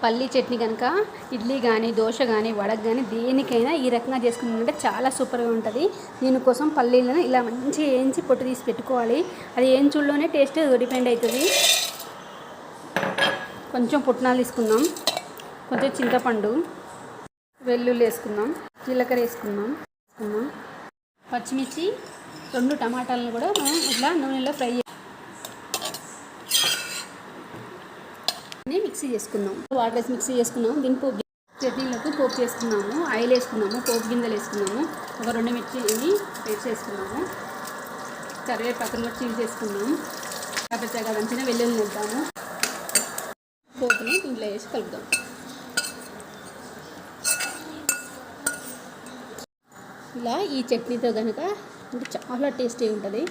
పల్లీ చట్నీ కనుక ఇడ్లీ కానీ దోశ కానీ వడకు కానీ దేనికైనా ఈ రకంగా చేసుకుంటే చాలా సూపర్గా ఉంటుంది. దీనికోసం పల్లీలను ఇలా మంచిగా వేయించి పొట్టు తీసి పెట్టుకోవాలి. అది వేయించుల్లోనే టేస్ట్ డిపెండ్ అవుతుంది. కొంచెం పుట్నాలు తీసుకుందాం, కొంచెం చింతపండు, వెల్లుల్లి వేసుకుందాం, జీలకర్ర వేసుకుందాం, పచ్చిమిర్చి, 2 టమాటాలను కూడా మనం ఇట్లా నూనెలో ఫ్రై మిక్సీ చేసుకుందాం. వాటర్ వేసి మిక్సీ చేసుకున్నాము. దీని పోపు చట్నీలకు పోపు చేసుకున్నాము. ఆయిల్ వేసుకున్నాము, పోపు గింజలు వేసుకున్నాము, ఒక 2 మిర్చిని పేస్ట్ చేసుకున్నాము, కరివేపాకును కూడా చీల్ చేసుకున్నాము. పచ్చగా దంచిన వెల్లుల్లి వేద్దాము. పోపుని ఇంట్లో వేసి కలుపుదాం. ఇలా ఈ చట్నీతో కనుక చాలా టేస్టీ ఉంటుంది.